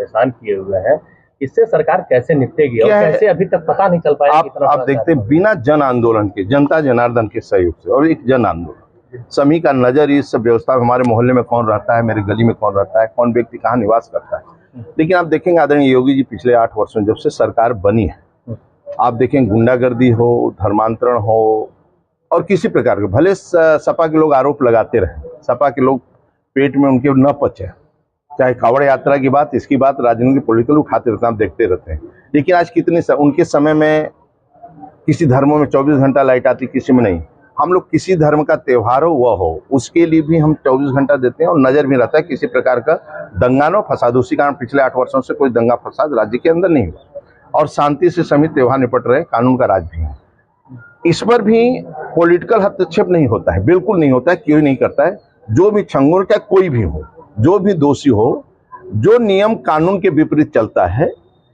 परेशान किए हुए हैं, इससे सरकार कैसे निपटेगी और कैसे अभी तक पता नहीं चल पाया? आप देखते हैं बिना जन आंदोलन के, जनता जनार्दन के सहयोग से, और एक जन आंदोलन सभी का नजर इस सब व्यवस्था, हमारे मोहल्ले में कौन रहता है, मेरे गली में कौन रहता है, कौन व्यक्ति कहाँ निवास करता है। लेकिन आप देखेंगे आदरणीय योगी जी पिछले 8 वर्षों जब से सरकार बनी है, आप देखें गुंडागर्दी हो, धर्मांतरण हो और किसी प्रकार के, भले सपा के लोग आरोप लगाते रहे, सपा के लोग पेट में उनके न पचे, चाहे कावड़ यात्रा की बात, इसकी बात, राजनीति पॉलिटिकल उठाते रहते हैं, आप देखते रहते हैं। लेकिन आज कितने उनके समय में किसी धर्मों में 24 घंटा लाइट आती, किसी में नहीं। हम लोग किसी धर्म का त्यौहार हो वह हो, उसके लिए भी हम 24 घंटा देते हैं और नजर भी रहता है किसी प्रकार का दंगा न फसाद। उसी कारण पिछले 8 वर्षों से कोई दंगा फसाद राज्य के अंदर नहीं हुआ और शांति से सभी त्यौहार निपट रहे, कानून का राज भी है। इस पर भी पॉलिटिकल हस्तक्षेप नहीं होता है, बिल्कुल नहीं होता है, क्यों नहीं करता है। जो भी छंगुर का कोई भी हो, जो भी दोषी हो, जो नियम कानून के विपरीत चलता है,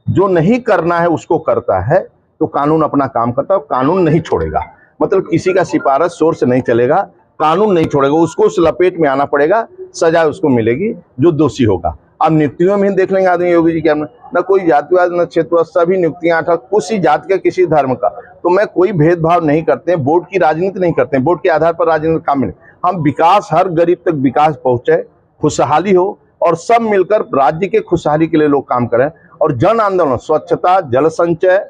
जो नहीं करना है उसको करता है, तो कानून अपना काम करता है। कानून नहीं छोड़ेगा, मतलब किसी का सिफारिश शोर से नहीं चलेगा, कानून नहीं छोड़ेगा, उसको उस लपेट में आना पड़ेगा, सजा उसको मिलेगी जो दोषी होगा। अब नियुक्तियों में देख लेंगे आदमी योगी जी के, न कोई जातिवाद न क्षेत्रवाद, सभी नियुक्तियां किसी जात का किसी धर्म का, तो मैं कोई भेदभाव नहीं करते हैं, वोट की राजनीति नहीं करते हैं, वोट के आधार पर राजनीति काम नहीं। हम विकास, हर गरीब तक विकास पहुंचे, खुशहाली हो और सब मिलकर राज्य के खुशहाली के लिए लोग काम करें। और जन आंदोलन, स्वच्छता, जल संचय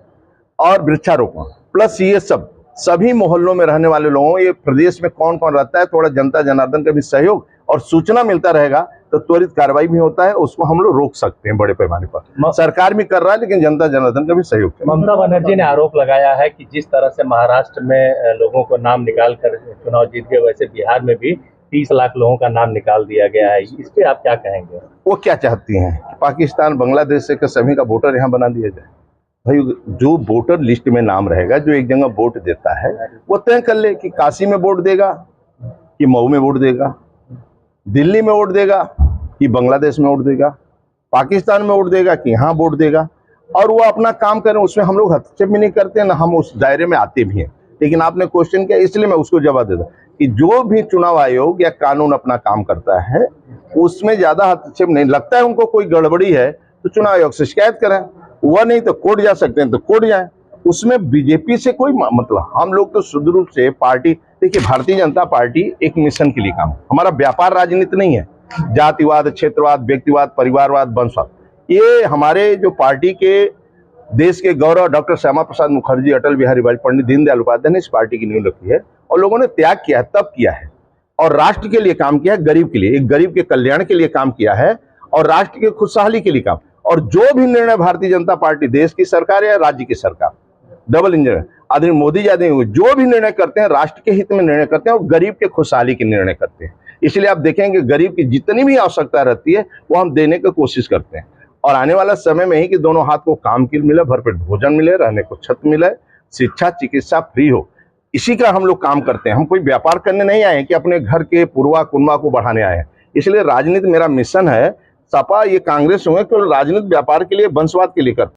और वृक्षारोपण प्लस ये सब सभी मोहल्लों में रहने वाले लोगों, ये प्रदेश में कौन कौन रहता है, थोड़ा जनता जनार्दन का भी सहयोग और सूचना मिलता रहेगा तो त्वरित कार्रवाई भी होता है, उसको हम लोग रोक सकते हैं बड़े पैमाने पर। सरकार भी कर रहा है लेकिन जनता जनार्दन का भी सहयोग है। ममता बनर्जी ने आरोप लगाया है कि जिस तरह से महाराष्ट्र में लोगों को नाम निकाल कर चुनाव जीत गए, वैसे बिहार में भी 30 लाख लोगों का नाम निकाल दिया गया है। इस पे आप क्या कहेंगे? वो क्या चाहती हैं कि पाकिस्तान, बांग्लादेश से सभी का वोटर यहाँ बना दिया जाए? भाई जो वोटर लिस्ट में नाम रहेगा, जो एक जगह वोट देता है, वो तय कर ले कि काशी में वोट देगा कि मऊ में वोट देगा, दिल्ली में वोट देगा कि बांग्लादेश में वोट देगा, पाकिस्तान में वोट देगा कि यहाँ वोट देगा, और वो अपना काम करें। उसमें हम लोग हस्तक्षेप भी नहीं करते, ना हम उस दायरे में आते भी हैं। लेकिन आपने क्वेश्चन किया इसलिए मैं उसको जवाब देता कि जो भी चुनाव आयोग या कानून अपना काम करता है उसमें ज्यादा हस्तक्षेप नहीं। लगता है उनको कोई गड़बड़ी है तो चुनाव आयोग से शिकायत करें, वह नहीं तो कोर्ट जा सकते हैं तो कोर्ट जाए, उसमें बीजेपी से कोई मतलब। हम लोग तो शुद्ध रूप से पार्टी, देखिए भारतीय जनता पार्टी एक मिशन के लिए काम, हमारा व्यापार राजनीति नहीं है, जातिवाद, क्षेत्रवाद, व्यक्तिवाद, परिवारवाद, वंशवाद। ये हमारे जो पार्टी के देश के गौरव डॉक्टर श्यामा प्रसाद मुखर्जी, अटल बिहारी वाजपेयी, पंडित दीनदयाल उपाध्याय ने इस पार्टी की नींव रखी है और लोगों ने त्याग किया है, तब किया है और राष्ट्र के लिए काम किया है, गरीब के लिए, एक गरीब के कल्याण के लिए काम किया है और राष्ट्र के खुशहाली के लिए काम। और जो भी निर्णय भारतीय जनता पार्टी, देश की सरकार या राज्य की सरकार, डबल इंजन आदरणीय मोदी जी जो भी निर्णय करते हैं राष्ट्र के हित में निर्णय करते हैं और गरीब के खुशहाली के निर्णय करते हैं। इसलिए आप देखेंगे गरीब की जितनी भी आवश्यकता रहती है वो हम देने की कोशिश करते हैं। और आने वाला समय में ही कि दोनों हाथ को काम के मिले, भरपेट भोजन मिले, रहने को छत मिले, शिक्षा चिकित्सा फ्री हो, इसी का हम लोग काम करते हैं। हम कोई व्यापार करने नहीं आए कि अपने घर के पुरवा कुनवा को बढ़ाने आए हैं। इसलिए राजनीति मेरा मिशन है। सपा ये कांग्रेस हुए केवल राजनीतिक व्यापार के लिए, वंशवाद के लिए करते